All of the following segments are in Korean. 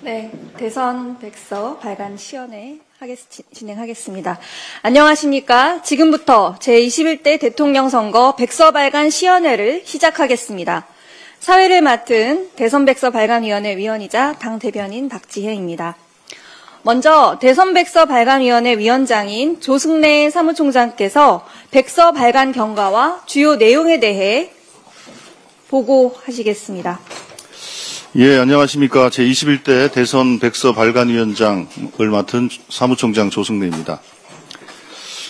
네, 대선 백서 발간 시연회 진행하겠습니다. 안녕하십니까. 지금부터 제21대 대통령 선거 백서 발간 시연회를 시작하겠습니다. 사회를 맡은 대선 백서 발간위원회 위원이자 당 대변인 박지혜입니다. 먼저 대선 백서 발간위원회 위원장인 조승래 사무총장께서 백서 발간 경과와 주요 내용에 대해 보고하시겠습니다. 예, 안녕하십니까. 제21대 대선 백서 발간위원장을 맡은 사무총장 조승래입니다.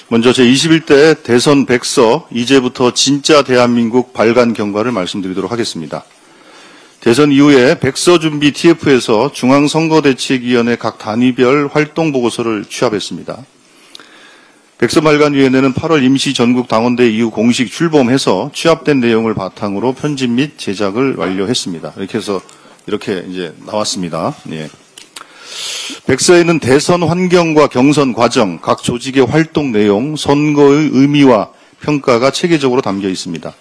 먼저 제21대 대선 백서 이제부터 진짜 대한민국 발간 경과를 말씀드리도록 하겠습니다. 대선 이후에 백서 준비 TF에서 중앙선거대책위원회 각 단위별 활동 보고서를 취합했습니다. 백서 발간위원회는 8월 임시 전국 당원대 이후 공식 출범해서 취합된 내용을 바탕으로 편집 및 제작을 완료했습니다. 이렇게 해서 이렇게 이제 나왔습니다. 예. 백서에는 대선 환경과 경선 과정, 각 조직의 활동 내용, 선거의 의미와 평가가 체계적으로 담겨 있습니다.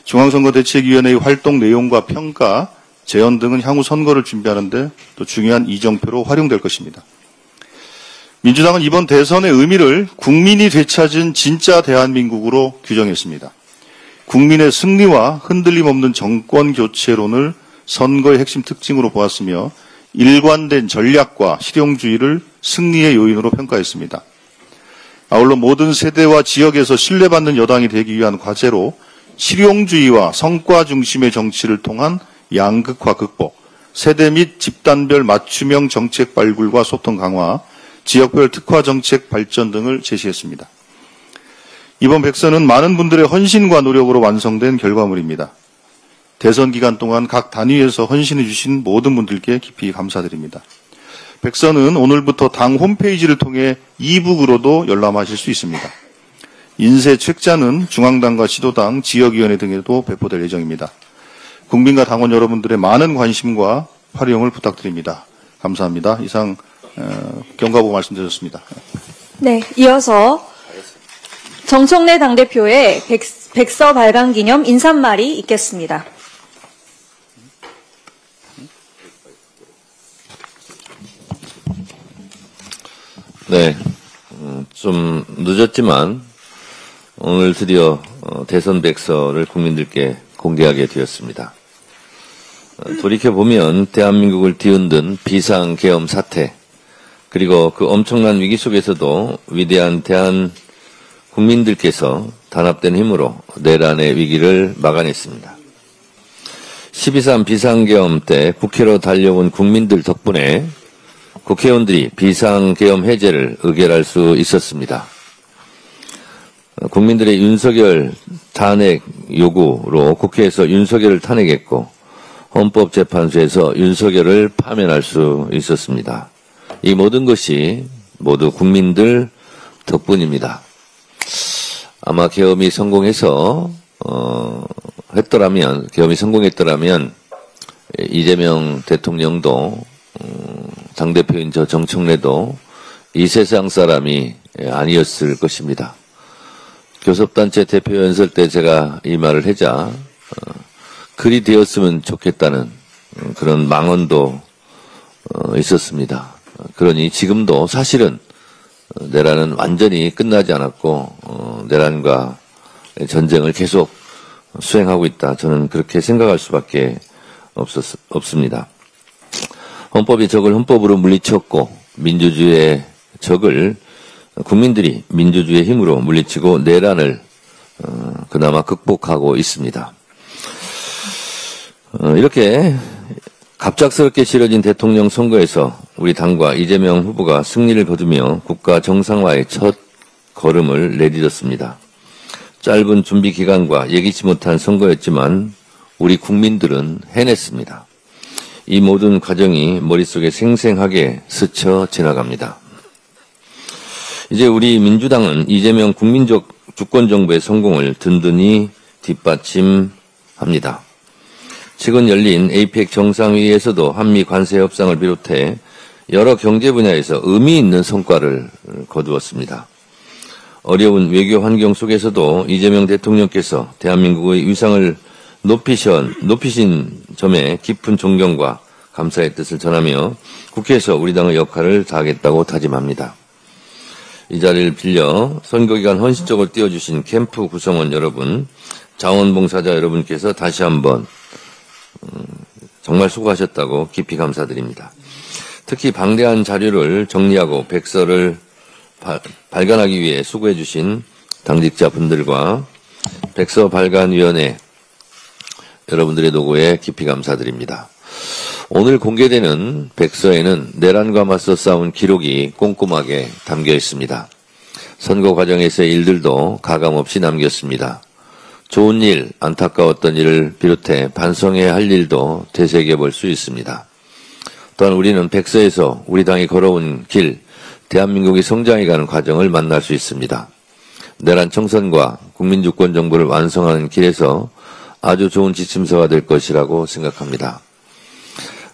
중앙선거대책위원회의 활동 내용과 평가, 재연 등은 향후 선거를 준비하는 데 또 중요한 이정표로 활용될 것입니다. 민주당은 이번 대선의 의미를 국민이 되찾은 진짜 대한민국으로 규정했습니다. 국민의 승리와 흔들림 없는 정권 교체론을 선거의 핵심 특징으로 보았으며 일관된 전략과 실용주의를 승리의 요인으로 평가했습니다. 아울러 모든 세대와 지역에서 신뢰받는 여당이 되기 위한 과제로 실용주의와 성과 중심의 정치를 통한 양극화 극복, 세대 및 집단별 맞춤형 정책 발굴과 소통 강화, 지역별 특화 정책 발전 등을 제시했습니다. 이번 백서는 많은 분들의 헌신과 노력으로 완성된 결과물입니다. 대선 기간 동안 각 단위에서 헌신해 주신 모든 분들께 깊이 감사드립니다. 백서는 오늘부터 당 홈페이지를 통해 이북으로도 열람하실 수 있습니다. 인쇄 책자는 중앙당과 지도당, 지역위원회 등에도 배포될 예정입니다. 국민과 당원 여러분들의 많은 관심과 활용을 부탁드립니다. 감사합니다. 이상 경과보고 말씀드렸습니다. 네, 이어서 정청래 당대표의 백서 발간 기념 인사말이 있겠습니다. 네, 좀 늦었지만 오늘 드디어 대선 백서를 국민들께 공개하게 되었습니다. 돌이켜보면 대한민국을 뒤흔든 비상계엄 사태, 그리고 그 엄청난 위기 속에서도 위대한 대한 국민들께서 단합된 힘으로 내란의 위기를 막아냈습니다. 12.3 비상계엄 때 국회로 달려온 국민들 덕분에 국회의원들이 비상계엄 해제를 의결할 수 있었습니다. 국민들의 윤석열 탄핵 요구로 국회에서 윤석열을 탄핵했고 헌법재판소에서 윤석열을 파면할 수 있었습니다. 이 모든 것이 모두 국민들 덕분입니다. 아마 계엄이 성공했더라면 이재명 대통령도 당대표인 저 정청래도 이 세상 사람이 아니었을 것입니다. 교섭단체 대표 연설 때 제가 이 말을 하자 그리 되었으면 좋겠다는 그런 망언도 있었습니다. 그러니 지금도 사실은 내란은 완전히 끝나지 않았고 내란과 전쟁을 계속 수행하고 있다. 저는 그렇게 생각할 수밖에 없습니다. 헌법의 적을 헌법으로 물리쳤고 민주주의의 적을 국민들이 민주주의의 힘으로 물리치고 내란을 그나마 극복하고 있습니다. 이렇게 갑작스럽게 치러진 대통령 선거에서 우리 당과 이재명 후보가 승리를 거두며 국가 정상화의 첫 걸음을 내딛었습니다. 짧은 준비 기간과 예기치 못한 선거였지만 우리 국민들은 해냈습니다. 이 모든 과정이 머릿속에 생생하게 스쳐 지나갑니다. 이제 우리 민주당은 이재명 국민적 주권정부의 성공을 든든히 뒷받침합니다. 최근 열린 APEC 정상회의에서도 한미 관세 협상을 비롯해 여러 경제 분야에서 의미 있는 성과를 거두었습니다. 어려운 외교 환경 속에서도 이재명 대통령께서 대한민국의 위상을 높이신 점에 깊은 존경과 감사의 뜻을 전하며 국회에서 우리 당의 역할을 다하겠다고 다짐합니다. 이 자리를 빌려 선거기간 헌신적으로 뛰어주신 캠프 구성원 여러분, 자원봉사자 여러분께서 다시 한번 정말 수고하셨다고 깊이 감사드립니다. 특히 방대한 자료를 정리하고 백서를 발간하기 위해 수고해 주신 당직자분들과 백서발간위원회 여러분들의 노고에 깊이 감사드립니다. 오늘 공개되는 백서에는 내란과 맞서 싸운 기록이 꼼꼼하게 담겨 있습니다. 선거 과정에서의 일들도 가감없이 남겼습니다. 좋은 일, 안타까웠던 일을 비롯해 반성해야 할 일도 되새겨 볼 수 있습니다. 또한 우리는 백서에서 우리 당이 걸어온 길, 대한민국이 성장해가는 과정을 만날 수 있습니다. 내란 청산과 국민주권 정부를 완성하는 길에서 아주 좋은 지침서가 될 것이라고 생각합니다.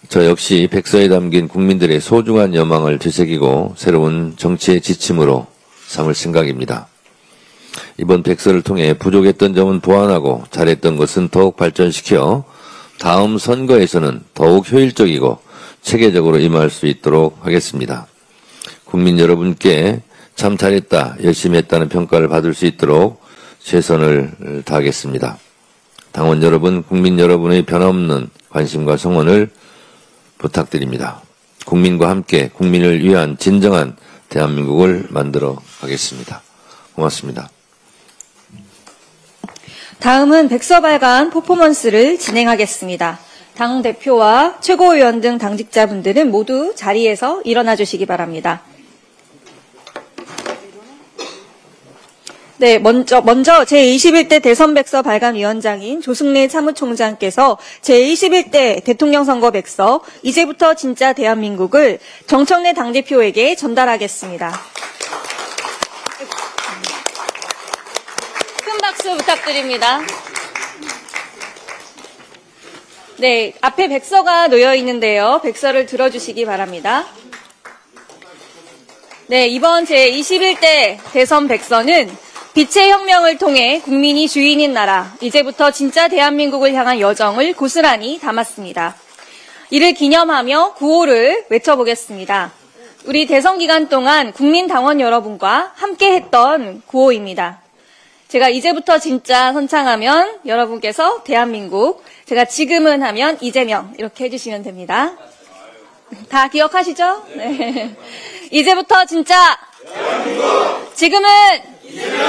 저 역시 백서에 담긴 국민들의 소중한 여망을 되새기고 새로운 정치의 지침으로 삼을 생각입니다. 이번 백서를 통해 부족했던 점은 보완하고 잘했던 것은 더욱 발전시켜 다음 선거에서는 더욱 효율적이고 체계적으로 임할 수 있도록 하겠습니다. 국민 여러분께 참 잘했다, 열심히 했다는 평가를 받을 수 있도록 최선을 다하겠습니다. 당원 여러분, 국민 여러분의 변함없는 관심과 성원을 부탁드립니다. 국민과 함께 국민을 위한 진정한 대한민국을 만들어 가겠습니다. 고맙습니다. 다음은 백서 발간 퍼포먼스를 진행하겠습니다. 당대표와 최고위원 등 당직자분들은 모두 자리에서 일어나 주시기 바랍니다. 네, 먼저 제21대 대선 백서 발간위원장인 조승래 사무총장께서 제21대 대통령 선거 백서 이제부터 진짜 대한민국을 정청래 당대표에게 전달하겠습니다. 큰 박수 부탁드립니다. 네, 앞에 백서가 놓여 있는데요. 백서를 들어주시기 바랍니다. 네, 이번 제21대 대선 백서는 빛의 혁명을 통해 국민이 주인인 나라, 이제부터 진짜 대한민국을 향한 여정을 고스란히 담았습니다. 이를 기념하며 구호를 외쳐보겠습니다. 우리 대선 기간 동안 국민 당원 여러분과 함께했던 구호입니다. 제가 이제부터 진짜 선창하면 여러분께서 대한민국, 제가 지금은 하면 이재명 이렇게 해주시면 됩니다. 다 기억하시죠? 네. 이제부터 진짜 대한민국. 지금은 이재명.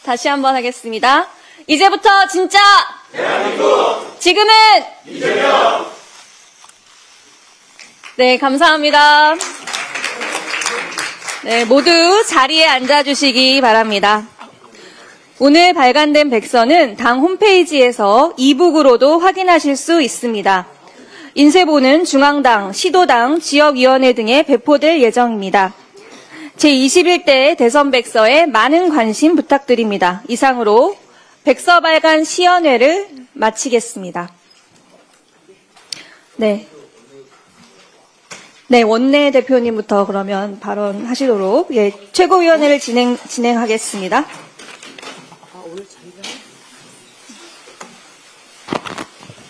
다시 한번 하겠습니다. 이제부터 진짜 대한민국. 지금은 이재명. 네, 감사합니다. 네, 모두 자리에 앉아주시기 바랍니다. 오늘 발간된 백서는 당 홈페이지에서 이북으로도 확인하실 수 있습니다. 인쇄본은 중앙당, 시도당, 지역위원회 등에 배포될 예정입니다. 제21대 대선 백서에 많은 관심 부탁드립니다. 이상으로 백서 발간 시연회를 마치겠습니다. 네, 원내대표님부터 그러면 발언하시도록 최고위원회를 진행하겠습니다.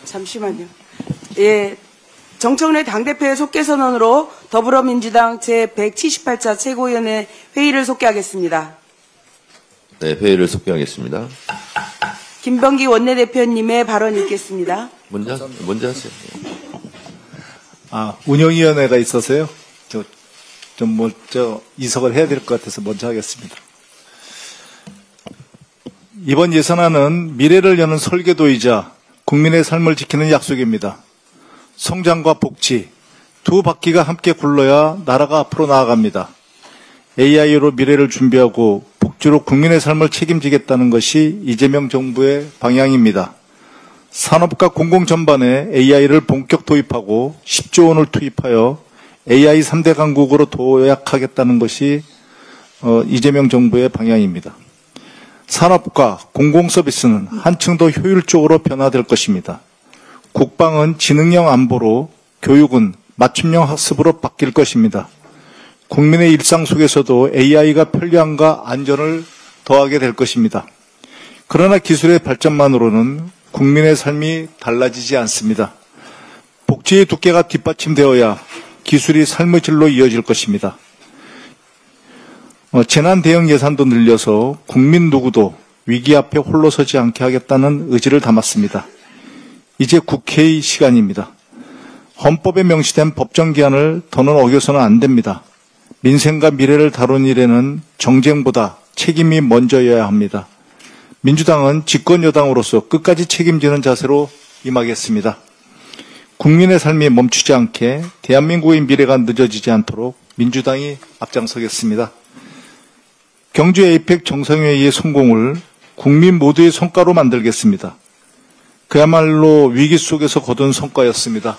잠시만요. 예, 정청래 당대표의 속개 선언으로 더불어민주당 제178차 최고위원회 회의를 속개하겠습니다. 네, 회의를 속개하겠습니다. 김병기 원내대표님의 발언 읽겠습니다. 먼저 하세요. 운영위원회가 있어서요. 이석을 해야 될 것 같아서 먼저 하겠습니다. 이번 예산안은 미래를 여는 설계도이자 국민의 삶을 지키는 약속입니다. 성장과 복지, 두 바퀴가 함께 굴러야 나라가 앞으로 나아갑니다. AI로 미래를 준비하고 복지로 국민의 삶을 책임지겠다는 것이 이재명 정부의 방향입니다. 산업과 공공 전반에 AI를 본격 도입하고 10조 원을 투입하여 AI 3대 강국으로 도약하겠다는 것이 이재명 정부의 방향입니다. 산업과 공공서비스는 한층 더 효율적으로 변화될 것입니다. 국방은 지능형 안보로, 교육은 맞춤형 학습으로 바뀔 것입니다. 국민의 일상 속에서도 AI가 편리함과 안전을 더하게 될 것입니다. 그러나 기술의 발전만으로는 국민의 삶이 달라지지 않습니다. 복지의 두께가 뒷받침되어야 기술이 삶의 질로 이어질 것입니다. 재난 대응 예산도 늘려서 국민 누구도 위기 앞에 홀로 서지 않게 하겠다는 의지를 담았습니다. 이제 국회의 시간입니다. 헌법에 명시된 법정 기한을 더는 어겨서는 안 됩니다. 민생과 미래를 다룬 일에는 정쟁보다 책임이 먼저여야 합니다. 민주당은 집권 여당으로서 끝까지 책임지는 자세로 임하겠습니다. 국민의 삶이 멈추지 않게 대한민국의 미래가 늦어지지 않도록 민주당이 앞장서겠습니다. 경주 에이펙 정상회의의 성공을 국민 모두의 성과로 만들겠습니다. 그야말로 위기 속에서 거둔 성과였습니다.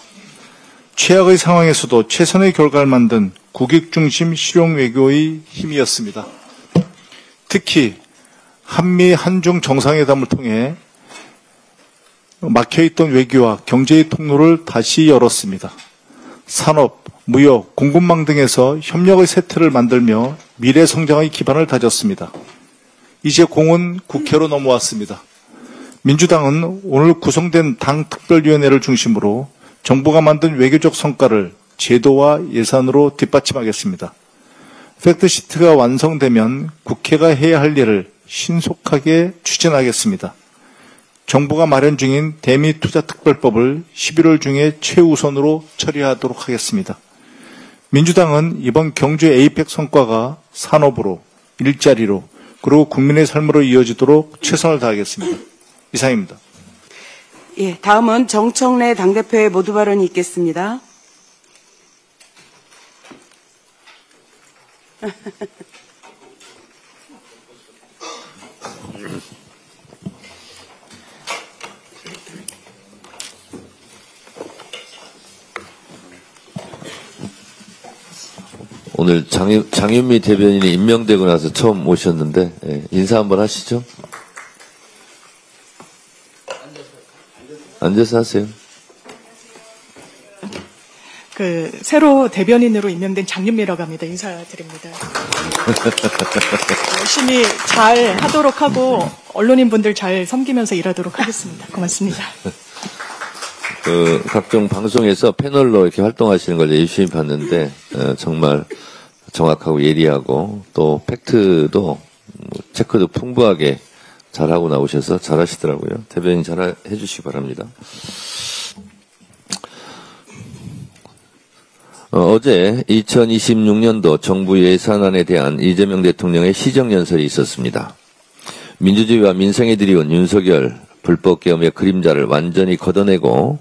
최악의 상황에서도 최선의 결과를 만든 국익 중심 실용 외교의 힘이었습니다. 특히 한미 한중 정상회담을 통해 막혀있던 외교와 경제의 통로를 다시 열었습니다. 산업, 무역, 공급망 등에서 협력의 세트를 만들며 미래 성장의 기반을 다졌습니다. 이제 공은 국회로 넘어왔습니다. 민주당은 오늘 구성된 당 특별위원회를 중심으로 정부가 만든 외교적 성과를 제도와 예산으로 뒷받침하겠습니다. 팩트시트가 완성되면 국회가 해야 할 일을 신속하게 추진하겠습니다. 정부가 마련 중인 대미투자특별법을 11월 중에 최우선으로 처리하도록 하겠습니다. 민주당은 이번 경주 에이펙 성과가 산업으로, 일자리로, 그리고 국민의 삶으로 이어지도록 최선을 다하겠습니다. 이상입니다. 예, 다음은 정청래 당대표의 모두 발언이 있겠습니다. 오늘 장윤미 대변인이 임명되고 나서 처음 오셨는데, 예, 인사 한번 하시죠. 앉아서 하세요. 새로 대변인으로 임명된 장윤미라고 합니다. 인사드립니다. 열심히 잘 하도록 하고 언론인분들 잘 섬기면서 일하도록 하겠습니다. 고맙습니다. 각종 방송에서 패널로 이렇게 활동하시는 걸 열심히 봤는데, 정말 정확하고 예리하고 또 팩트도 체크도 풍부하게 잘하고 나오셔서 잘하시더라고요. 대변인 잘 해주시기 바랍니다. 어제 2026년도 정부 예산안에 대한 이재명 대통령의 시정연설이 있었습니다. 민주주의와 민생에 들이온 윤석열 불법계엄의 그림자를 완전히 걷어내고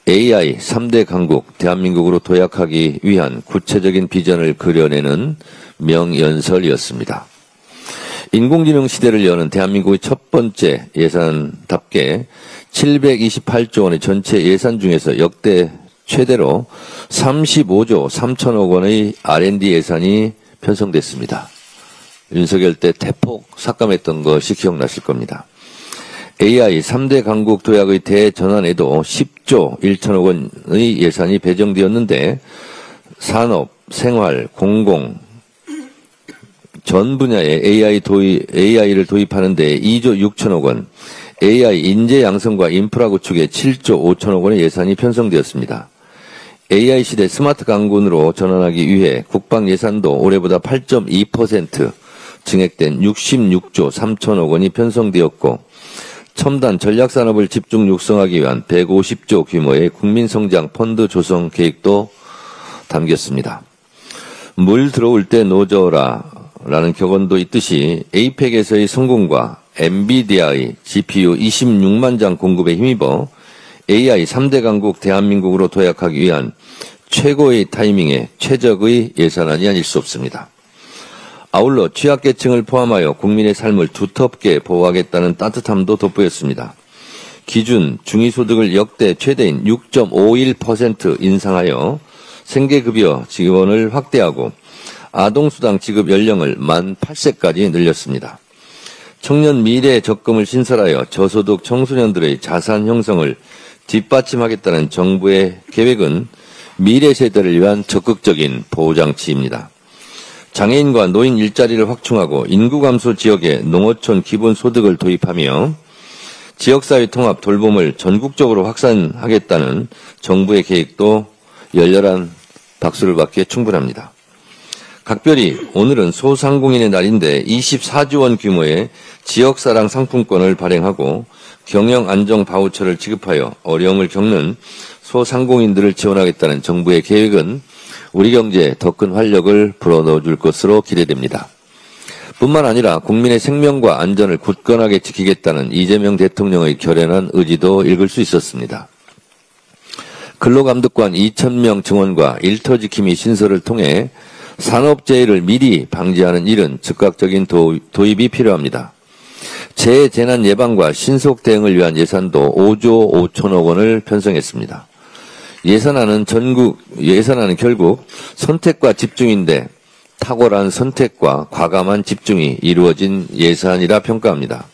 AI 3대 강국 대한민국으로 도약하기 위한 구체적인 비전을 그려내는 명연설이었습니다. 인공지능 시대를 여는 대한민국의 첫 번째 예산답게 728조 원의 전체 예산 중에서 역대 최대로 35조 3천억 원의 R&D 예산이 편성됐습니다. 윤석열 때 대폭 삭감했던 것이 기억나실 겁니다. AI 3대 강국 도약의 대전환에도 10조 1천억 원의 예산이 배정되었는데 산업, 생활, 공공 전 분야에 AI를 도입하는 데 2조 6천억 원, AI 인재 양성과 인프라 구축에 7조 5천억 원의 예산이 편성되었습니다. AI 시대 스마트 강군으로 전환하기 위해 국방 예산도 올해보다 8.2% 증액된 66조 3천억 원이 편성되었고 첨단 전략산업을 집중 육성하기 위한 150조 규모의 국민성장 펀드 조성 계획도 담겼습니다. 물 들어올 때 노져라 라는 격언도 있듯이 에이펙에서의 성공과 엔비디아의 GPU 26만 장 공급에 힘입어 AI 3대 강국 대한민국으로 도약하기 위한 최고의 타이밍에 최적의 예산안이 아닐 수 없습니다. 아울러 취약계층을 포함하여 국민의 삶을 두텁게 보호하겠다는 따뜻함도 돋보였습니다. 기준 중위소득을 역대 최대인 6.51% 인상하여 생계급여 지원을 확대하고 아동수당 지급 연령을 만 8세까지 늘렸습니다. 청년 미래 적금을 신설하여 저소득 청소년들의 자산 형성을 뒷받침하겠다는 정부의 계획은 미래 세대를 위한 적극적인 보호장치입니다. 장애인과 노인 일자리를 확충하고 인구 감소 지역에 농어촌 기본소득을 도입하며 지역사회 통합 돌봄을 전국적으로 확산하겠다는 정부의 계획도 열렬한 박수를 받기에 충분합니다. 각별히 오늘은 소상공인의 날인데 24조 원 규모의 지역사랑 상품권을 발행하고 경영 안정 바우처를 지급하여 어려움을 겪는 소상공인들을 지원하겠다는 정부의 계획은 우리 경제에 더 큰 활력을 불어넣어 줄 것으로 기대됩니다. 뿐만 아니라 국민의 생명과 안전을 굳건하게 지키겠다는 이재명 대통령의 결연한 의지도 읽을 수 있었습니다. 근로감독관 2,000명 증원과 일터지킴이 신설을 통해 산업재해를 미리 방지하는 일은 즉각적인 도입이 필요합니다. 재해재난 예방과 신속 대응을 위한 예산도 5조 5천억 원을 편성했습니다. 예산안은 결국 선택과 집중인데 탁월한 선택과 과감한 집중이 이루어진 예산이라 평가합니다.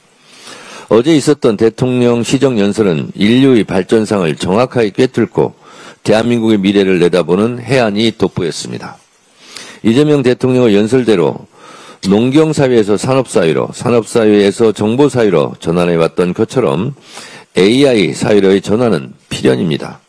어제 있었던 대통령 시정연설은 인류의 발전상을 정확하게 꿰뚫고 대한민국의 미래를 내다보는 해안이 돋보였습니다. 이재명 대통령의 연설대로 농경사회에서 산업사회로, 산업사회에서 정보사회로 전환해왔던 것처럼 AI 사회로의 전환은 필연입니다.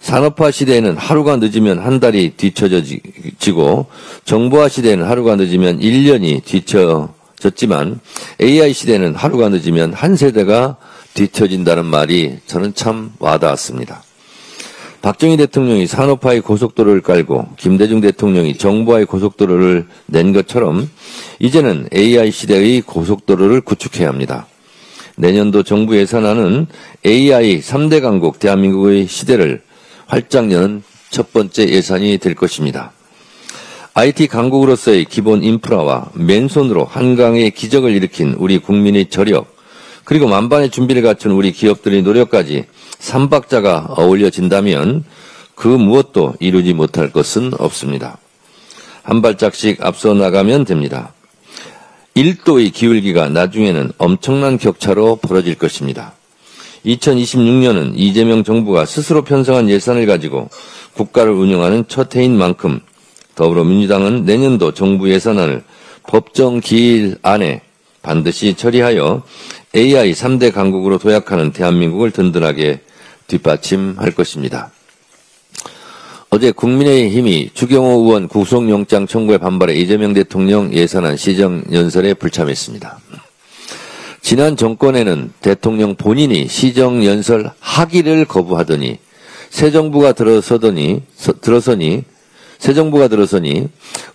산업화 시대에는 하루가 늦으면 한 달이 뒤처지고 정보화 시대에는 하루가 늦으면 1년이 뒤처졌지만 AI 시대에는 하루가 늦으면 한 세대가 뒤처진다는 말이 저는 참 와닿았습니다. 박정희 대통령이 산업화의 고속도로를 깔고 김대중 대통령이 정보화의 고속도로를 낸 것처럼 이제는 AI 시대의 고속도로를 구축해야 합니다. 내년도 정부 예산안은 AI 3대 강국 대한민국의 시대를 활짝 여는 첫 번째 예산이 될 것입니다. IT 강국으로서의 기본 인프라와 맨손으로 한강의 기적을 일으킨 우리 국민의 저력, 그리고 만반의 준비를 갖춘 우리 기업들의 노력까지 3박자가 어울려진다면 그 무엇도 이루지 못할 것은 없습니다. 한 발짝씩 앞서 나가면 됩니다. 1도의 기울기가 나중에는 엄청난 격차로 벌어질 것입니다. 2026년은 이재명 정부가 스스로 편성한 예산을 가지고 국가를 운영하는 첫 해인 만큼 더불어민주당은 내년도 정부 예산안을 법정 기일 안에 반드시 처리하여 AI 3대 강국으로 도약하는 대한민국을 든든하게 뒷받침할 것입니다. 어제 국민의힘이 추경호 의원 구속영장 청구에 반발해 이재명 대통령 예산안 시정연설에 불참했습니다. 지난 정권에는 대통령 본인이 시정연설 하기를 거부하더니 새 정부가 들어서니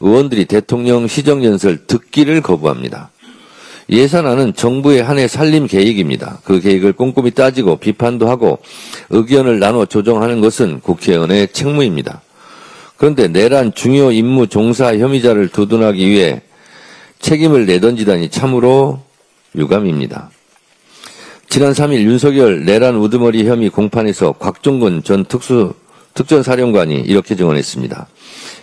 의원들이 대통령 시정연설 듣기를 거부합니다. 예산안은 정부의 한 해 살림 계획입니다. 그 계획을 꼼꼼히 따지고 비판도 하고 의견을 나눠 조정하는 것은 국회의원의 책무입니다. 그런데 내란 중요 임무 종사 혐의자를 두둔하기 위해 책임을 내던지다니 참으로 유감입니다. 지난 3일 윤석열 내란 우두머리 혐의 공판에서 곽종근 전 특전사령관이 이렇게 증언했습니다.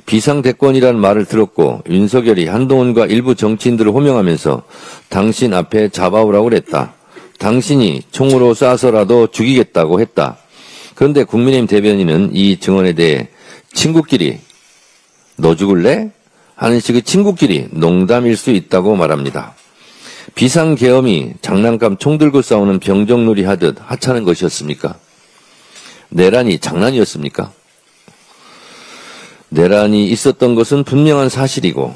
비상대권이라는 말을 들었고 윤석열이 한동훈과 일부 정치인들을 호명하면서 당신 앞에 잡아오라고 그랬다. 당신이 총으로 쏴서라도 죽이겠다고 했다. 그런데 국민의힘 대변인은 이 증언에 대해 친구끼리 너 죽을래? 하는 식의 친구끼리 농담일 수 있다고 말합니다. 비상계엄이 장난감 총 들고 싸우는 병정놀이 하듯 하찮은 것이었습니까? 내란이 장난이었습니까? 내란이 있었던 것은 분명한 사실이고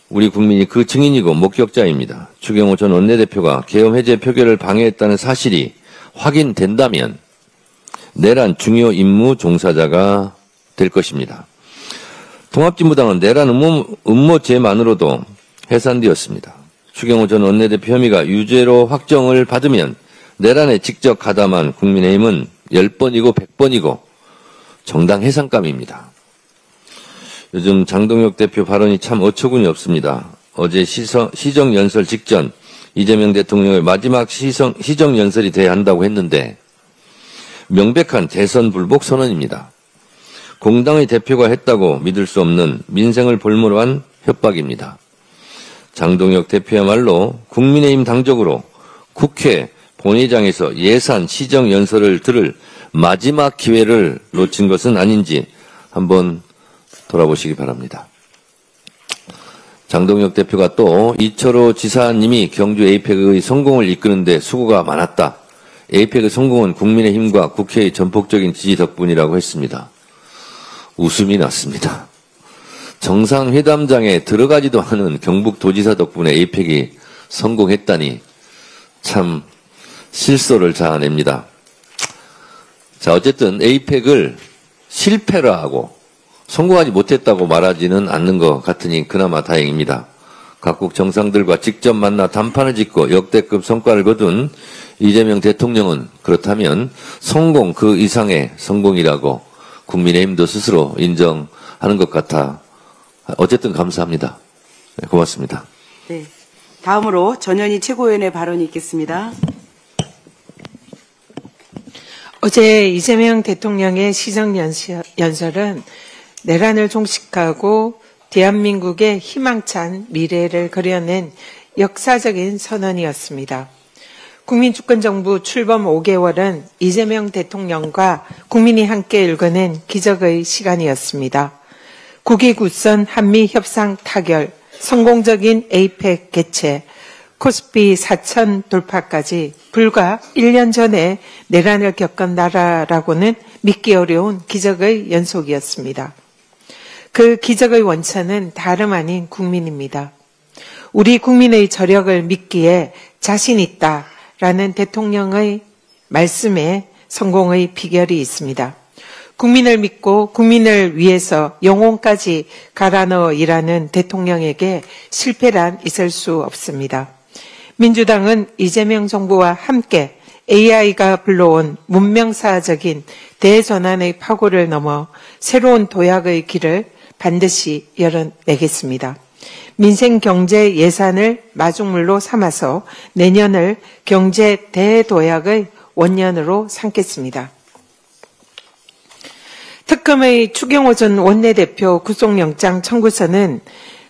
우리 국민이 그 증인이고 목격자입니다. 추경호 전 원내대표가 계엄 해제 표결을 방해했다는 사실이 확인된다면 내란 중요 임무 종사자가 될 것입니다. 통합진보당은 내란 음모죄만으로도 해산되었습니다. 추경호 전 원내대표 혐의가 유죄로 확정을 받으면 내란에 직접 가담한 국민의힘은 10번이고 100번이고 정당 해산감입니다. 요즘 장동혁 대표 발언이 참 어처구니 없습니다. 어제 시정연설 직전 이재명 대통령의 마지막 시정연설이 돼야 한다고 했는데 명백한 대선 불복 선언입니다. 공당의 대표가 했다고 믿을 수 없는 민생을 볼모로 한 협박입니다. 장동혁 대표야말로 국민의힘 당적으로 국회 본회의장에서 예산 시정연설을 들을 마지막 기회를 놓친 것은 아닌지 한번 돌아보시기 바랍니다. 장동혁 대표가 또 이철호 지사님이 경주 에이펙의 성공을 이끄는 데 수고가 많았다. 에이펙의 성공은 국민의힘과 국회의 전폭적인 지지 덕분이라고 했습니다. 웃음이 났습니다. 정상회담장에 들어가지도 않은 경북도지사 덕분에 에이펙이 성공했다니 참 실소를 자아냅니다. 자, 어쨌든 에이펙을 실패라 하고 성공하지 못했다고 말하지는 않는 것 같으니 그나마 다행입니다. 각국 정상들과 직접 만나 담판을 짓고 역대급 성과를 거둔 이재명 대통령은 그렇다면 성공 그 이상의 성공이라고 국민의힘도 스스로 인정하는 것 같아 어쨌든 감사합니다. 네, 고맙습니다. 네. 다음으로 전현희 최고위원의 발언이 있겠습니다. 어제 이재명 대통령의 시정연설은 내란을 종식하고 대한민국의 희망찬 미래를 그려낸 역사적인 선언이었습니다. 국민주권정부 출범 5개월은 이재명 대통령과 국민이 함께 읽어낸 기적의 시간이었습니다. 국익 우선 한미협상 타결, 성공적인 에이펙 개최, 코스피 4천 돌파까지 불과 1년 전에 내란을 겪은 나라라고는 믿기 어려운 기적의 연속이었습니다. 그 기적의 원천은 다름 아닌 국민입니다. 우리 국민의 저력을 믿기에 자신 있다라는 대통령의 말씀에 성공의 비결이 있습니다. 국민을 믿고 국민을 위해서 영혼까지 갈아넣어 일하는 대통령에게 실패란 있을 수 없습니다. 민주당은 이재명 정부와 함께 AI가 불러온 문명사적인 대전환의 파고를 넘어 새로운 도약의 길을 반드시 열어내겠습니다. 민생 경제 예산을 마중물로 삼아서 내년을 경제 대도약의 원년으로 삼겠습니다. 특검의 추경호 전 원내대표 구속영장 청구서는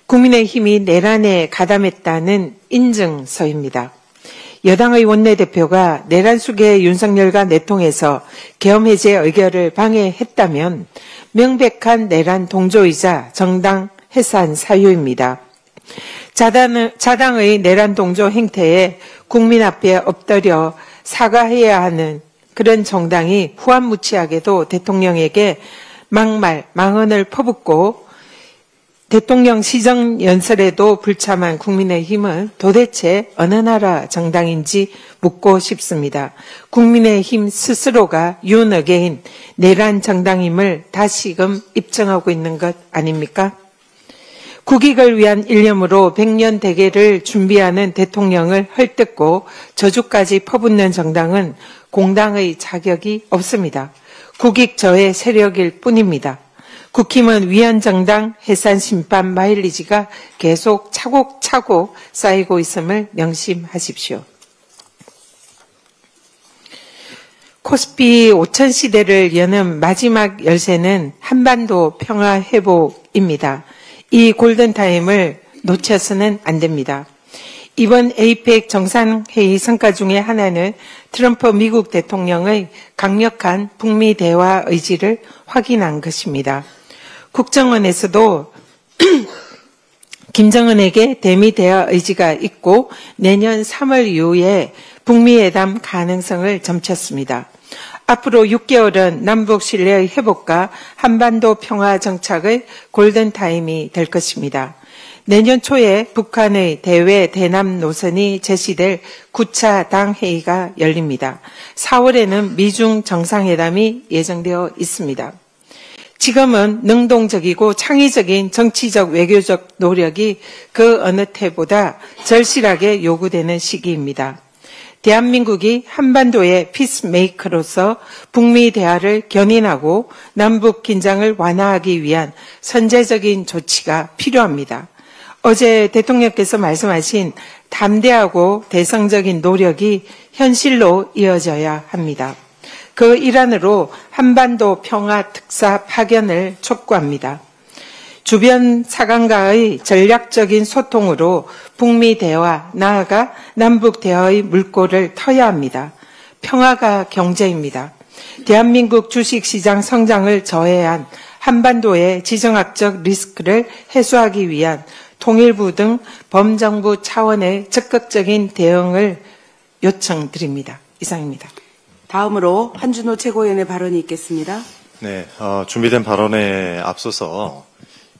국민의힘이 내란에 가담했다는 인증서입니다. 여당의 원내대표가 내란 수계 윤석열과 내통해서 계엄 해제 의결을 방해했다면 명백한 내란 동조이자 정당 해산 사유입니다. 자당의 내란 동조 행태에 국민 앞에 엎드려 사과해야 하는 그런 정당이 후한무치하게도 대통령에게 막말, 망언을 퍼붓고 대통령 시정연설에도 불참한 국민의힘은 도대체 어느 나라 정당인지 묻고 싶습니다. 국민의힘 스스로가 윤어게인 내란 정당임을 다시금 입증하고 있는 것 아닙니까? 국익을 위한 일념으로 100년 대계를 준비하는 대통령을 헐뜯고 저주까지 퍼붓는 정당은 공당의 자격이 없습니다. 국익 저해 세력일 뿐입니다. 국힘은 위헌정당 해산 심판 마일리지가 계속 차곡차곡 쌓이고 있음을 명심하십시오. 코스피 5천 시대를 여는 마지막 열쇠는 한반도 평화 회복입니다. 이 골든타임을 놓쳐서는 안 됩니다. 이번 에이펙 정상회의 성과 중에 하나는 트럼프 미국 대통령의 강력한 북미 대화 의지를 확인한 것입니다. 국정원에서도 김정은에게 대미 대화 의지가 있고 내년 3월 이후에 북미 회담 가능성을 점쳤습니다. 앞으로 6개월은 남북 신뢰의 회복과 한반도 평화 정착의 골든타임이 될 것입니다. 내년 초에 북한의 대외 대남 노선이 제시될 9차 당회의가 열립니다. 4월에는 미중 정상회담이 예정되어 있습니다. 지금은 능동적이고 창의적인 정치적 외교적 노력이 그 어느 때보다 절실하게 요구되는 시기입니다. 대한민국이 한반도의 피스메이커로서 북미 대화를 견인하고 남북 긴장을 완화하기 위한 선제적인 조치가 필요합니다. 어제 대통령께서 말씀하신 담대하고 대성적인 노력이 현실로 이어져야 합니다. 그 일환으로 한반도 평화 특사 파견을 촉구합니다. 주변 사강과의 전략적인 소통으로 북미 대화, 나아가 남북 대화의 물꼬를 터야 합니다. 평화가 경제입니다. 대한민국 주식시장 성장을 저해한 한반도의 지정학적 리스크를 해소하기 위한 통일부 등 범정부 차원의 적극적인 대응을 요청드립니다. 이상입니다. 다음으로 한준호 최고위원의 발언이 있겠습니다. 네, 준비된 발언에 앞서서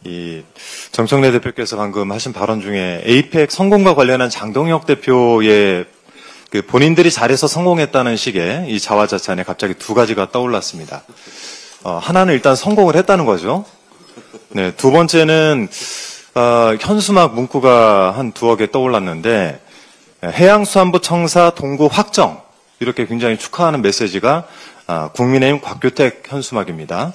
이 정청래 대표께서 방금 하신 발언 중에 에이펙 성공과 관련한 장동혁 대표의 그 본인들이 잘해서 성공했다는 식의 이 자화자찬에 갑자기 두 가지가 떠올랐습니다. 하나는 일단 성공을 했다는 거죠. 네, 두 번째는 현수막 문구가 한 두어 개 떠올랐는데 해양수산부 청사 동구 확정 이렇게 굉장히 축하하는 메시지가 국민의힘 곽규택 현수막입니다.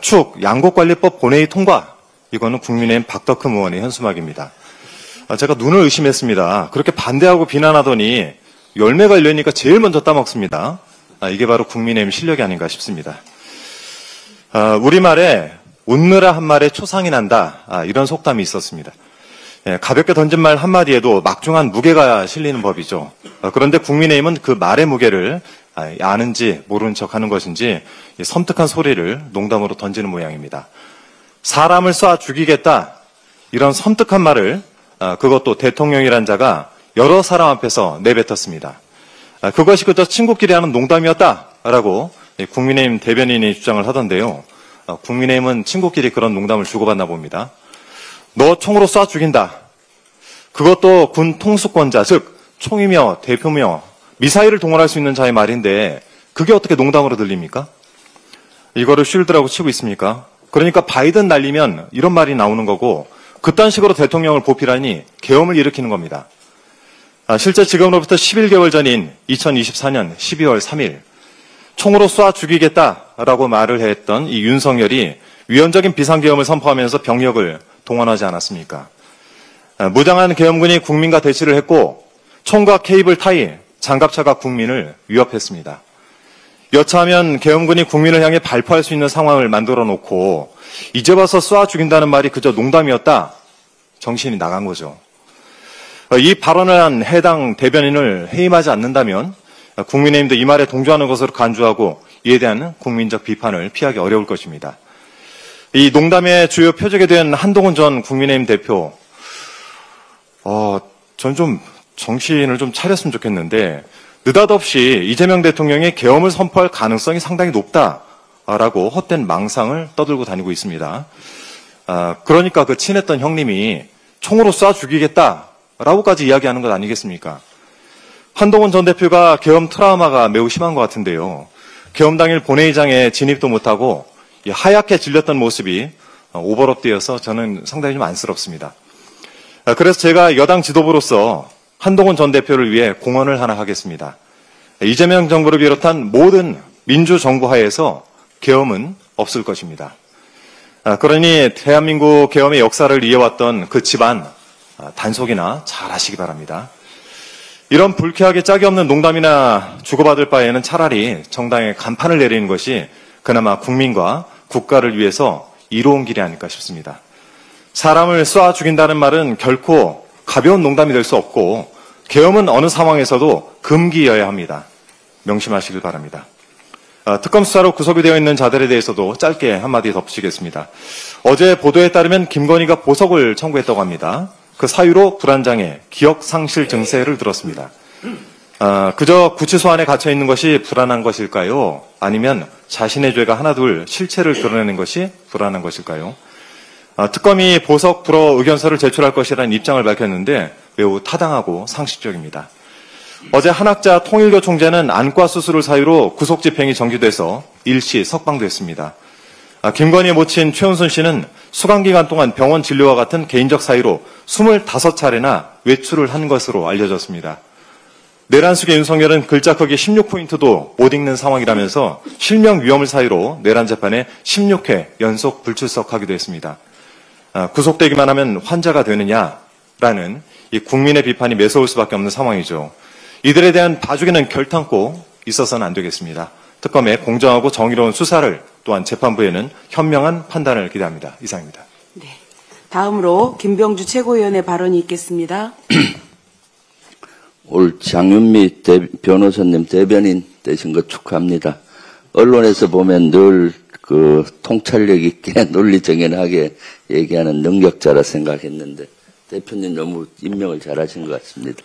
축 양곡관리법 본회의 통과 이거는 국민의힘 박덕흠 의원의 현수막입니다. 제가 눈을 의심했습니다. 그렇게 반대하고 비난하더니 열매가 열리니까 제일 먼저 따먹습니다. 이게 바로 국민의힘 실력이 아닌가 싶습니다. 우리말에 웃느라 한 말에 초상이 난다 이런 속담이 있었습니다. 가볍게 던진 말 한마디에도 막중한 무게가 실리는 법이죠. 그런데 국민의힘은 그 말의 무게를 아는지 모르는 척하는 것인지 섬뜩한 소리를 농담으로 던지는 모양입니다. 사람을 쏴 죽이겠다 이런 섬뜩한 말을 그것도 대통령이란 자가 여러 사람 앞에서 내뱉었습니다. 그것이 그저 친구끼리 하는 농담이었다라고 국민의힘 대변인이 주장을 하던데요. 국민의힘은 친구끼리 그런 농담을 주고받나 봅니다. 너 총으로 쏴 죽인다. 그것도 군 통수권자, 즉 총이며 대표며 미사일을 동원할 수 있는 자의 말인데 그게 어떻게 농담으로 들립니까? 이거를 쉴드라고 치고 있습니까? 그러니까 바이든 날리면 이런 말이 나오는 거고 그딴 식으로 대통령을 보필하니 계엄을 일으키는 겁니다. 실제 지금으로부터 11개월 전인 2024년 12월 3일 총으로 쏴 죽이겠다라고 말을 했던 이 윤석열이 위헌적인 비상계엄을 선포하면서 병력을 동원하지 않았습니까? 무장한 계엄군이 국민과 대치를 했고 총과 케이블 타이, 장갑차가 국민을 위협했습니다. 여차하면 계엄군이 국민을 향해 발포할 수 있는 상황을 만들어 놓고 이제 와서 쏴 죽인다는 말이 그저 농담이었다. 정신이 나간 거죠. 이 발언을 한 해당 대변인을 해임하지 않는다면 국민의힘도 이 말에 동조하는 것으로 간주하고 이에 대한 국민적 비판을 피하기 어려울 것입니다. 이 농담의 주요 표적이 된 한동훈 전 국민의힘 대표, 전 좀 정신을 좀 차렸으면 좋겠는데 느닷없이 이재명 대통령이 계엄을 선포할 가능성이 상당히 높다라고 헛된 망상을 떠들고 다니고 있습니다. 그러니까 그 친했던 형님이 총으로 쏴 죽이겠다라고까지 이야기하는 것 아니겠습니까? 한동훈 전 대표가 계엄 트라우마가 매우 심한 것 같은데요. 계엄 당일 본회의장에 진입도 못하고 하얗게 질렸던 모습이 오버랩되어서 저는 상당히 좀 안쓰럽습니다. 그래서 제가 여당 지도부로서 한동훈 전 대표를 위해 공헌을 하나 하겠습니다. 이재명 정부를 비롯한 모든 민주정부 하에서 계엄은 없을 것입니다. 그러니 대한민국 계엄의 역사를 이어왔던 그 집안 단속이나 잘 하시기 바랍니다. 이런 불쾌하게 짝이 없는 농담이나 주고받을 바에는 차라리 정당에 간판을 내리는 것이 그나마 국민과 국가를 위해서 이로운 길이 아닐까 싶습니다. 사람을 쏴 죽인다는 말은 결코 가벼운 농담이 될 수 없고 계엄은 어느 상황에서도 금기여야 합니다. 명심하시길 바랍니다. 특검 수사로 구속이 되어 있는 자들에 대해서도 짧게 한마디 덧붙이겠습니다. 어제 보도에 따르면 김건희가 보석을 청구했다고 합니다. 그 사유로 불안장애, 기억 상실 증세를 들었습니다. 그저 구치소 안에 갇혀 있는 것이 불안한 것일까요? 아니면 자신의 죄가 하나둘 실체를 드러내는 것이 불안한 것일까요? 특검이 보석 불허 의견서를 제출할 것이라는 입장을 밝혔는데 매우 타당하고 상식적입니다. 어제 한학자 통일교 총재는 안과 수술을 사유로 구속집행이 정지돼서 일시 석방됐습니다. 김건희의 모친 최은순 씨는 수감기간 동안 병원 진료와 같은 개인적 사유로 25차례나 외출을 한 것으로 알려졌습니다. 내란숙의 윤석열은 글자 크기 16포인트도 못 읽는 상황이라면서 실명 위험을 사유로 내란 재판에 16회 연속 불출석하기도 했습니다. 구속되기만 하면 환자가 되느냐라는 이 국민의 비판이 매서울 수밖에 없는 상황이죠. 이들에 대한 봐주기는 결탄코 있어서는 안 되겠습니다. 특검의 공정하고 정의로운 수사를 또한 재판부에는 현명한 판단을 기대합니다. 이상입니다. 네. 다음으로 김병주 최고위원의 발언이 있겠습니다. 올 장윤미 변호사님 대변인 되신 거 축하합니다. 언론에서 보면 늘 그 통찰력 있게 논리정연하게 얘기하는 능력자라 생각했는데 대표님 너무 임명을 잘하신 것 같습니다.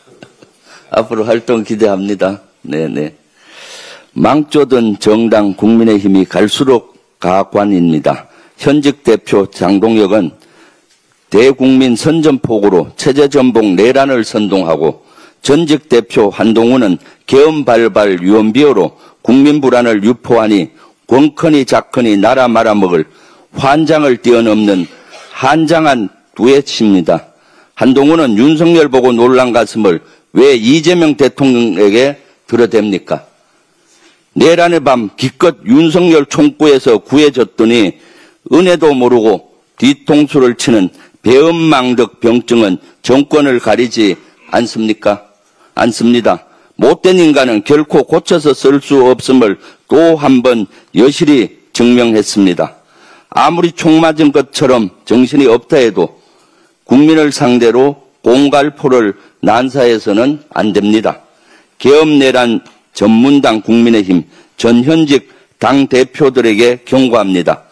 앞으로 활동 기대합니다. 네네. 망조던 정당 국민의힘이 갈수록 가관입니다. 현직 대표 장동혁은 대국민 선전포고로 체제전복 내란을 선동하고 전직 대표 한동훈은 계엄발발 유언비어로 국민 불안을 유포하니 권커니 작커니 나라 말아먹을 환장을 뛰어넘는 한장한 두엣입니다. 한동훈은 윤석열 보고 놀란 가슴을 왜 이재명 대통령에게 들어댑니까? 내란의 밤 기껏 윤석열 총구에서 구해졌더니 은혜도 모르고 뒤통수를 치는 배은망덕 병증은 정권을 가리지 않습니까? 않습니다. 못된 인간은 결코 고쳐서 쓸 수 없음을 또 한 번 여실히 증명했습니다. 아무리 총 맞은 것처럼 정신이 없다 해도 국민을 상대로 공갈포를 난사해서는 안 됩니다. 계엄내란 전문당 국민의힘 전현직 당대표들에게 경고합니다.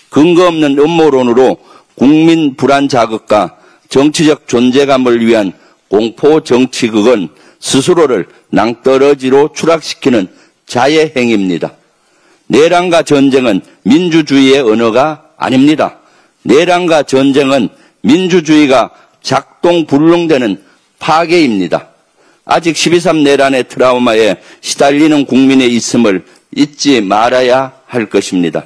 근거 없는 음모론으로 국민 불안 자극과 정치적 존재감을 위한 공포 정치극은 스스로를 낭떠러지로 추락시키는 자해 행위입니다. 내란과 전쟁은 민주주의의 언어가 아닙니다. 내란과 전쟁은 민주주의가 작동불능되는 파괴입니다. 아직 12.3 내란의 트라우마에 시달리는 국민의 있음을 잊지 말아야 할 것입니다.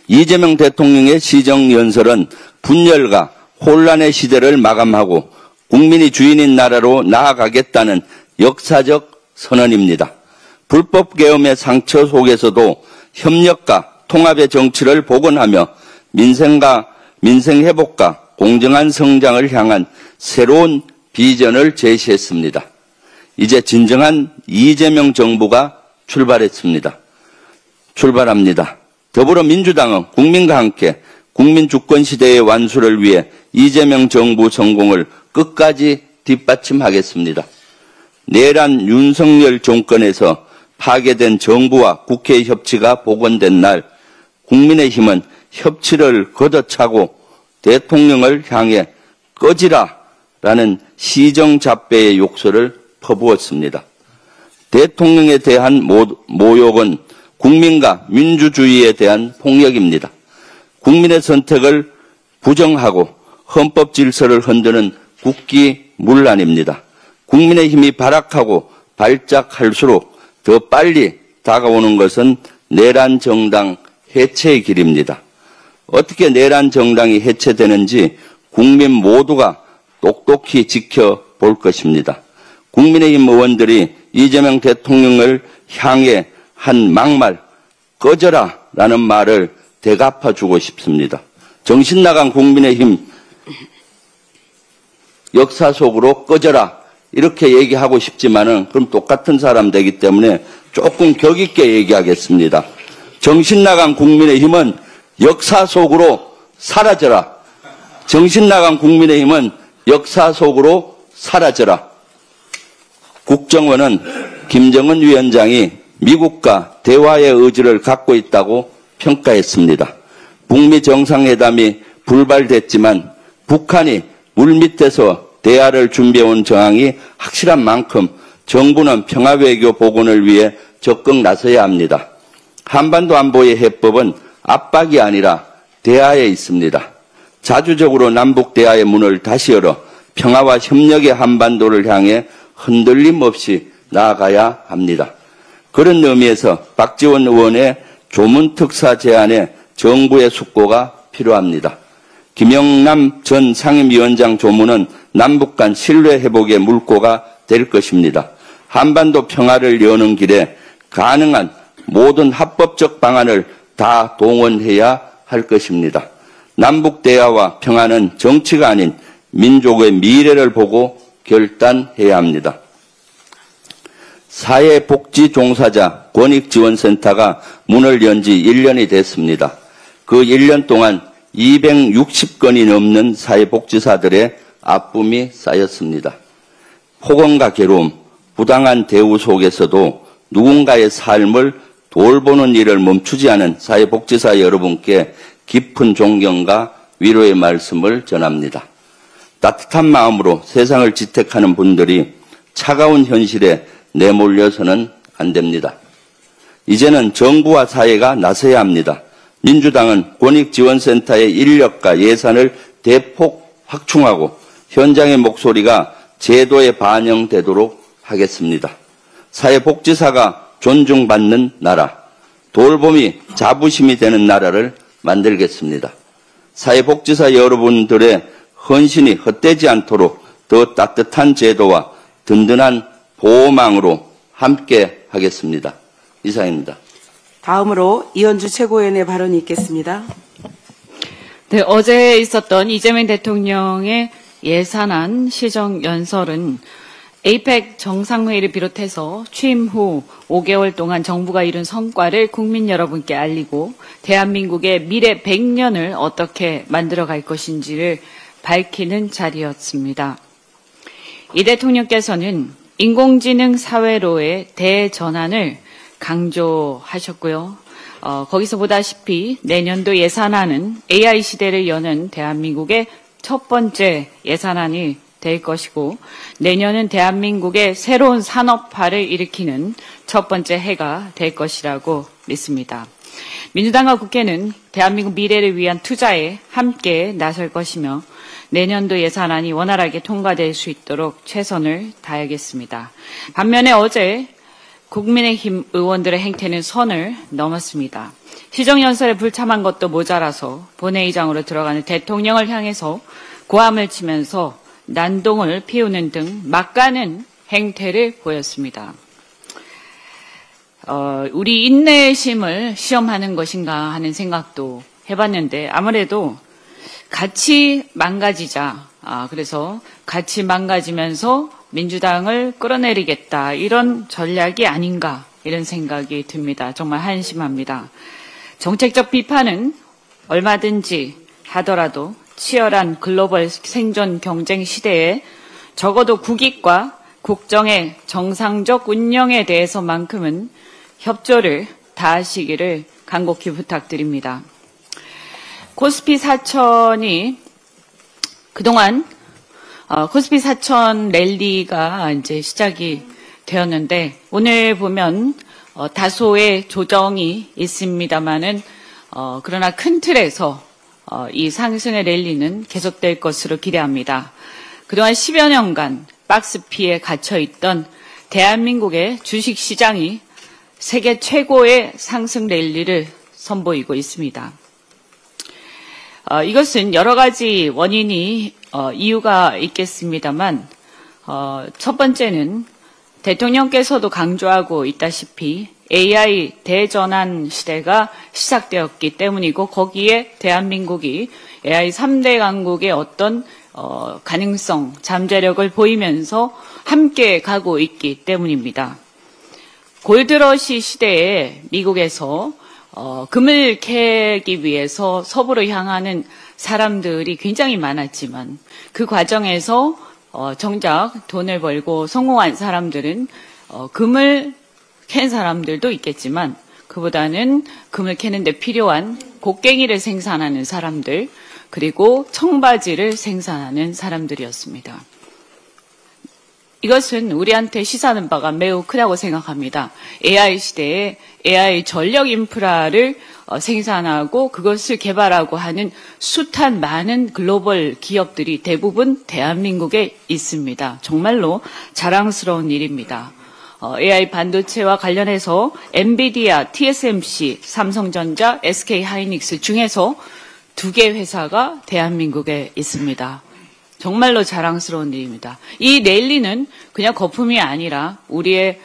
이재명 대통령의 시정연설은 분열과 혼란의 시대를 마감하고 국민이 주인인 나라로 나아가겠다는 역사적 선언입니다. 불법 계엄의 상처 속에서도 협력과 통합의 정치를 복원하며 민생 회복과 공정한 성장을 향한 새로운 비전을 제시했습니다. 이제 진정한 이재명 정부가 출발합니다. 더불어민주당은 국민과 함께 국민 주권 시대의 완수를 위해 이재명 정부 성공을 끝까지 뒷받침하겠습니다. 내란 윤석열 정권에서 파괴된 정부와 국회의 협치가 복원된 날 국민의힘은 협치를 걷어차고 대통령을 향해 꺼지라라는 시정잡배의 욕설을 퍼부었습니다. 대통령에 대한 모욕은 국민과 민주주의에 대한 폭력입니다. 국민의 선택을 부정하고 헌법 질서를 흔드는 국기문란입니다. 국민의힘이 발악하고 발작할수록 더 빨리 다가오는 것은 내란 정당 해체의 길입니다. 어떻게 내란 정당이 해체되는지 국민 모두가 똑똑히 지켜볼 것입니다. 국민의힘 의원들이 이재명 대통령을 향해 한 막말 꺼져라 라는 말을 대갚아주고 싶습니다. 정신나간 국민의힘 역사 속으로 꺼져라 이렇게 얘기하고 싶지만은 그럼 똑같은 사람 되기 때문에 조금 격 있게 얘기하겠습니다. 정신나간 국민의힘은 역사 속으로 사라져라. 정신나간 국민의힘은 역사 속으로 사라져라. 국정원은 김정은 위원장이 미국과 대화의 의지를 갖고 있다고 평가했습니다. 북미 정상회담이 불발됐지만 북한이 물밑에서 대화를 준비해온 정황이 확실한 만큼 정부는 평화외교 복원을 위해 적극 나서야 합니다. 한반도 안보의 해법은 압박이 아니라 대화에 있습니다. 자주적으로 남북 대화의 문을 다시 열어 평화와 협력의 한반도를 향해 흔들림 없이 나아가야 합니다. 그런 의미에서 박지원 의원의 조문특사 제안에 정부의 숙고가 필요합니다. 김영남 전 상임위원장 조문은 남북 간 신뢰 회복의 물꼬가 될 것입니다. 한반도 평화를 여는 길에 가능한 모든 합법적 방안을 다 동원해야 할 것입니다. 남북 대화와 평화는 정치가 아닌 민족의 미래를 보고 결단해야 합니다. 사회복지종사자 권익지원센터가 문을 연 지 1년이 됐습니다. 그 1년 동안 260건이 넘는 사회복지사들의 아픔이 쌓였습니다. 폭언과 괴로움, 부당한 대우 속에서도 누군가의 삶을 돌보는 일을 멈추지 않은 사회복지사 여러분께 깊은 존경과 위로의 말씀을 전합니다. 따뜻한 마음으로 세상을 지탱하는 분들이 차가운 현실에 내몰려서는 안 됩니다. 이제는 정부와 사회가 나서야 합니다. 민주당은 권익지원센터의 인력과 예산을 대폭 확충하고 현장의 목소리가 제도에 반영되도록 하겠습니다. 사회복지사가 존중받는 나라, 돌봄이 자부심이 되는 나라를 만들겠습니다. 사회복지사 여러분들의 헌신이 헛되지 않도록 더 따뜻한 제도와 든든한 보호망으로 함께 하겠습니다. 이상입니다. 다음으로 이현주 최고위원의 발언이 있겠습니다. 네, 어제 있었던 이재명 대통령의 예산안 시정연설은 에이펙 정상회의를 비롯해서 취임 후 5개월 동안 정부가 이룬 성과를 국민 여러분께 알리고 대한민국의 미래 100년을 어떻게 만들어갈 것인지를 밝히는 자리였습니다. 이 대통령께서는 인공지능 사회로의 대전환을 강조하셨고요. 거기서 보다시피 내년도 예산안은 AI 시대를 여는 대한민국의 첫 번째 예산안이 될 것이고 내년은 대한민국의 새로운 산업화를 일으키는 첫 번째 해가 될 것이라고 믿습니다. 민주당과 국회는 대한민국 미래를 위한 투자에 함께 나설 것이며 내년도 예산안이 원활하게 통과될 수 있도록 최선을 다하겠습니다. 반면에 어제 국민의힘 의원들의 행태는 선을 넘었습니다. 시정연설에 불참한 것도 모자라서 본회의장으로 들어가는 대통령을 향해서 고함을 치면서 난동을 피우는 등 막가는 행태를 보였습니다. 우리 인내심을 시험하는 것인가 하는 생각도 해봤는데 아무래도 같이 망가지자. 그래서 같이 망가지면서 민주당을 끌어내리겠다. 이런 전략이 아닌가 이런 생각이 듭니다. 정말 한심합니다. 정책적 비판은 얼마든지 하더라도 치열한 글로벌 생존 경쟁 시대에 적어도 국익과 국정의 정상적 운영에 대해서만큼은 협조를 다하시기를 간곡히 부탁드립니다. 코스피 사천이 그동안 코스피 사천 랠리가 이제 시작이 되었는데 오늘 보면 다소의 조정이 있습니다만은 그러나 큰 틀에서 이 상승의 랠리는 계속될 것으로 기대합니다. 그동안 10여 년간 박스피에 갇혀있던 대한민국의 주식시장이 세계 최고의 상승 랠리를 선보이고 있습니다. 이것은 여러 가지 원인이 이유가 있겠습니다만 첫 번째는 대통령께서도 강조하고 있다시피 AI 대전환 시대가 시작되었기 때문이고 거기에 대한민국이 AI 3대 강국의 어떤 가능성, 잠재력을 보이면서 함께 가고 있기 때문입니다. 골드러시 시대에 미국에서 금을 캐기 위해서 서부로 향하는 사람들이 굉장히 많았지만 그 과정에서 정작 돈을 벌고 성공한 사람들은 금을 캔 사람들도 있겠지만 그보다는 금을 캐는 데 필요한 곡괭이를 생산하는 사람들 그리고 청바지를 생산하는 사람들이었습니다. 이것은 우리한테 시사하는 바가 매우 크다고 생각합니다. AI 시대에 AI 전력 인프라를 생산하고 그것을 개발하고 하는 숱한 많은 글로벌 기업들이 대부분 대한민국에 있습니다. 정말로 자랑스러운 일입니다. AI 반도체와 관련해서 엔비디아, TSMC, 삼성전자, SK하이닉스 중에서 2개 회사가 대한민국에 있습니다. 정말로 자랑스러운 일입니다. 이 랠리는 그냥 거품이 아니라 우리의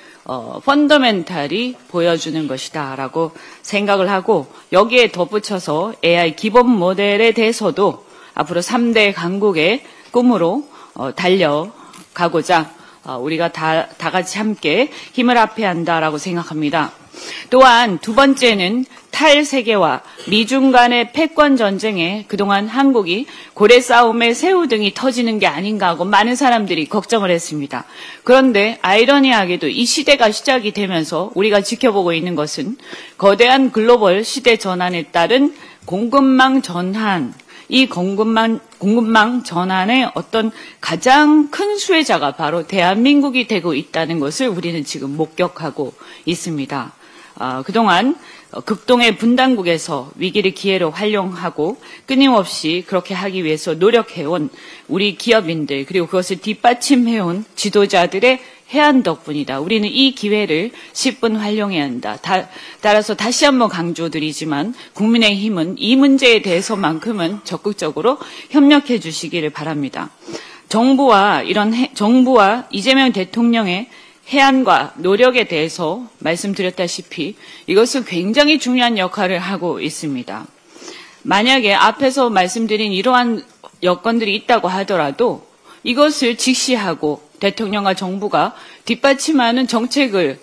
펀더멘탈이 보여주는 것이다라고 생각을 하고 여기에 덧붙여서 AI 기본 모델에 대해서도 앞으로 3대 강국의 꿈으로 달려가고자 우리가 다 같이 함께 힘을 합해야 한다라고 생각합니다. 또한 두 번째는 탈세계와 미중 간의 패권 전쟁에 그동안 한국이 고래 싸움에 새우등이 터지는 게 아닌가 하고 많은 사람들이 걱정을 했습니다. 그런데 아이러니하게도 이 시대가 시작이 되면서 우리가 지켜보고 있는 것은 거대한 글로벌 시대 전환에 따른 공급망 전환, 이 공급망 전환의 어떤 가장 큰 수혜자가 바로 대한민국이 되고 있다는 것을 우리는 지금 목격하고 있습니다. 그동안 극동의 분단국에서 위기를 기회로 활용하고 끊임없이 그렇게 하기 위해서 노력해온 우리 기업인들 그리고 그것을 뒷받침해온 지도자들의 해안 덕분이다. 우리는 이 기회를 10분 활용해야 한다. 따라서 다시 한번 강조드리지만 국민의힘은 이 문제에 대해서만큼은 적극적으로 협력해 주시기를 바랍니다. 정부와 이재명 대통령의 해안과 노력에 대해서 말씀드렸다시피 이것은 굉장히 중요한 역할을 하고 있습니다. 만약에 앞에서 말씀드린 이러한 여건들이 있다고 하더라도 이것을 직시하고 대통령과 정부가 뒷받침하는 정책을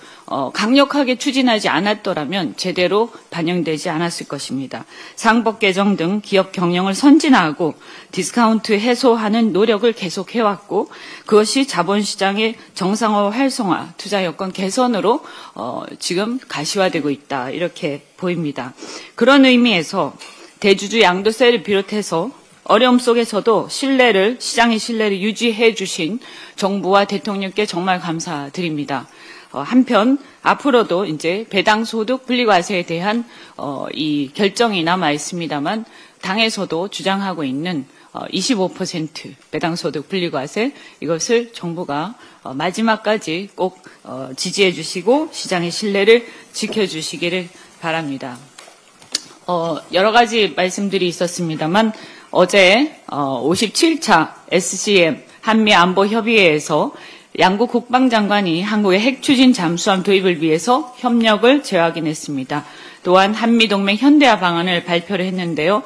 강력하게 추진하지 않았더라면 제대로 반영되지 않았을 것입니다. 상법 개정 등 기업 경영을 선진화하고 디스카운트 해소하는 노력을 계속해왔고 그것이 자본시장의 정상화 활성화, 투자 여건 개선으로 지금 가시화되고 있다 이렇게 보입니다. 그런 의미에서 대주주 양도세를 비롯해서 어려움 속에서도 시장의 신뢰를 유지해 주신 정부와 대통령께 정말 감사드립니다. 한편 앞으로도 이제 배당소득 분리과세에 대한 이 결정이 남아 있습니다만 당에서도 주장하고 있는 25% 배당소득 분리과세 이것을 정부가 마지막까지 꼭 지지해 주시고 시장의 신뢰를 지켜주시기를 바랍니다. 여러 가지 말씀들이 있었습니다만 어제 57차 SCM 한미안보협의회에서 양국 국방장관이 한국의 핵추진 잠수함 도입을 위해서 협력을 재확인했습니다. 또한 한미동맹 현대화 방안을 발표를 했는데요.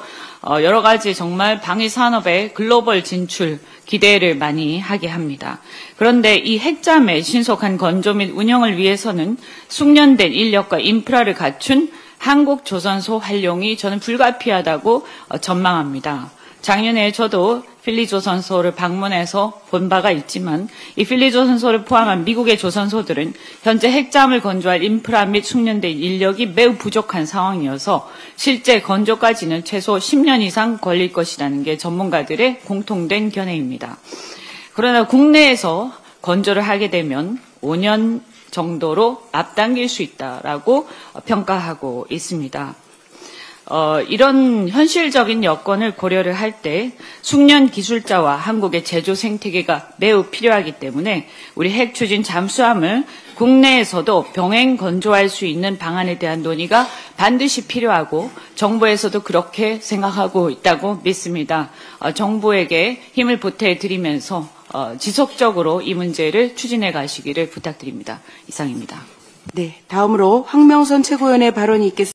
여러 가지 정말 방위산업의 글로벌 진출 기대를 많이 하게 합니다. 그런데 이 핵잠의 신속한 건조 및 운영을 위해서는 숙련된 인력과 인프라를 갖춘 한국조선소 활용이 저는 불가피하다고 전망합니다. 작년에 저도 필리조선소를 방문해서 본 바가 있지만 이 필리조선소를 포함한 미국의 조선소들은 현재 핵잠을 건조할 인프라 및 숙련된 인력이 매우 부족한 상황이어서 실제 건조까지는 최소 10년 이상 걸릴 것이라는 게 전문가들의 공통된 견해입니다. 그러나 국내에서 건조를 하게 되면 5년 정도로 앞당길 수 있다라고 평가하고 있습니다. 이런 현실적인 여건을 고려를 할 때 숙련 기술자와 한국의 제조 생태계가 매우 필요하기 때문에 우리 핵 추진 잠수함을 국내에서도 병행 건조할 수 있는 방안에 대한 논의가 반드시 필요하고 정부에서도 그렇게 생각하고 있다고 믿습니다. 정부에게 힘을 보태드리면서 지속적으로 이 문제를 추진해 가시기를 부탁드립니다. 이상입니다. 네, 다음으로 황명선 최고위원의 발언이 있겠습니다.